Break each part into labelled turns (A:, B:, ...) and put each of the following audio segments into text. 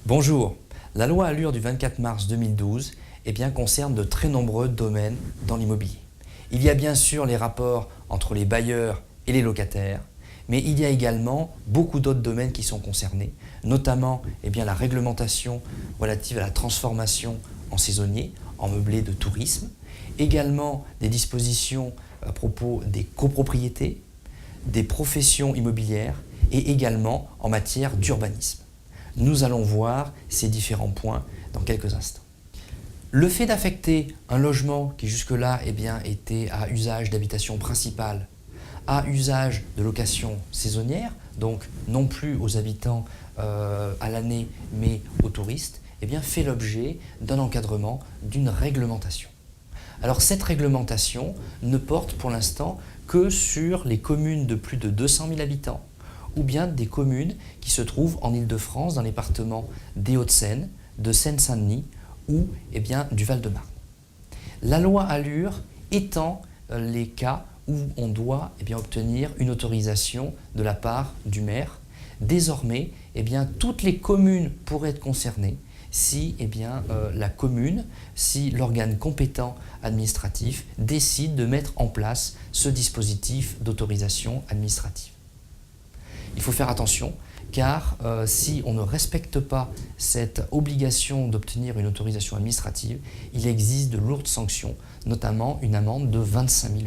A: Bonjour, la loi Allure du 24 mars 2012 concerne de très nombreux domaines dans l'immobilier. Il y a bien sûr les rapports entre les bailleurs et les locataires, mais il y a également beaucoup d'autres domaines qui sont concernés, notamment la réglementation relative à la transformation en saisonnier, en meublé de tourisme, également des dispositions à propos des copropriétés, des professions immobilières et également en matière d'urbanisme. Nous allons voir ces différents points dans quelques instants. Le fait d'affecter un logement qui jusque-là était à usage d'habitation principale à usage de location saisonnière, donc non plus aux habitants à l'année mais aux touristes, fait l'objet d'un encadrement, d'une réglementation. Alors cette réglementation ne porte pour l'instant que sur les communes de plus de 200 000 habitants ou bien des communes qui se trouvent en Île-de-France, dans les départements des Hauts-de-Seine, de Seine-Saint-Denis ou du Val-de-Marne. La loi Allure étend les cas où on doit obtenir une autorisation de la part du maire. Désormais, toutes les communes pourraient être concernées si la commune, si l'organe compétent administratif décide de mettre en place ce dispositif d'autorisation administrative. Il faut faire attention car si on ne respecte pas cette obligation d'obtenir une autorisation administrative, il existe de lourdes sanctions, notamment une amende de 25 000 €.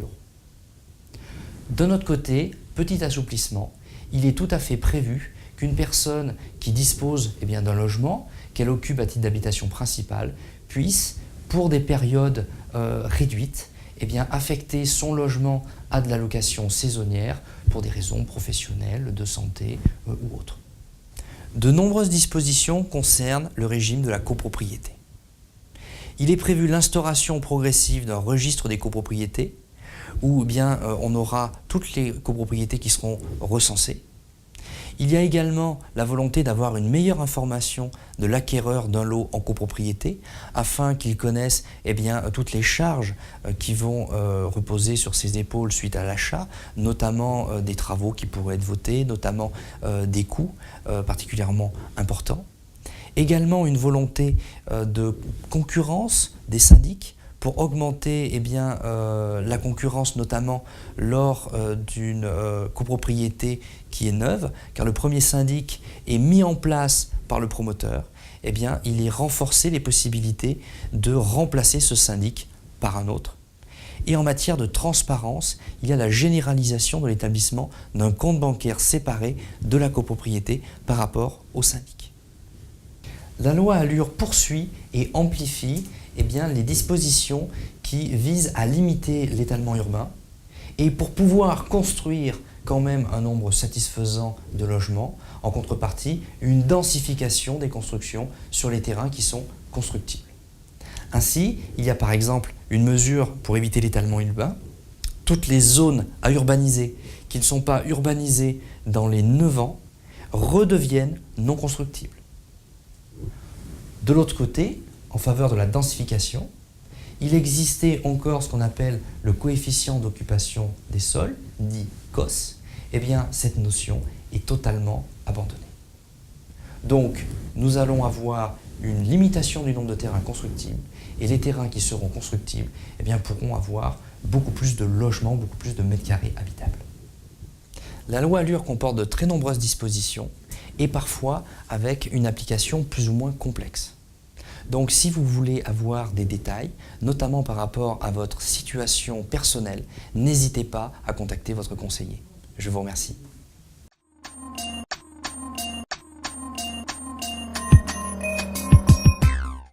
A: D'un autre côté, petit assouplissement, il est tout à fait prévu qu'une personne qui dispose d'un logement qu'elle occupe à titre d'habitation principale puisse, pour des périodes réduites, affecter son logement à de la location saisonnière pour des raisons professionnelles, de santé ou autres. De nombreuses dispositions concernent le régime de la copropriété. Il est prévu l'instauration progressive d'un registre des copropriétés où on aura toutes les copropriétés qui seront recensées. Il y a également la volonté d'avoir une meilleure information de l'acquéreur d'un lot en copropriété afin qu'il connaisse toutes les charges qui vont reposer sur ses épaules suite à l'achat, notamment des travaux qui pourraient être votés, notamment des coûts particulièrement importants. Également une volonté de concurrence des syndics pour augmenter la concurrence, notamment lors d'une copropriété qui est neuve, car le premier syndic est mis en place par le promoteur, il est renforcé les possibilités de remplacer ce syndic par un autre. Et en matière de transparence, il y a la généralisation de l'établissement d'un compte bancaire séparé de la copropriété par rapport au syndic. La loi Allure poursuit et amplifie les dispositions qui visent à limiter l'étalement urbain et pour pouvoir construire quand même un nombre satisfaisant de logements, en contrepartie, une densification des constructions sur les terrains qui sont constructibles. Ainsi, il y a par exemple une mesure pour éviter l'étalement urbain. Toutes les zones à urbaniser qui ne sont pas urbanisées dans les 9 ans redeviennent non constructibles. De l'autre côté, en faveur de la densification, il existait encore ce qu'on appelle le coefficient d'occupation des sols, dit COS. Cette notion est totalement abandonnée. Donc, nous allons avoir une limitation du nombre de terrains constructibles et les terrains qui seront constructibles pourront avoir beaucoup plus de logements, beaucoup plus de mètres carrés habitables. La loi Allure comporte de très nombreuses dispositions et parfois avec une application plus ou moins complexe. Donc si vous voulez avoir des détails, notamment par rapport à votre situation personnelle, n'hésitez pas à contacter votre conseiller. Je vous remercie.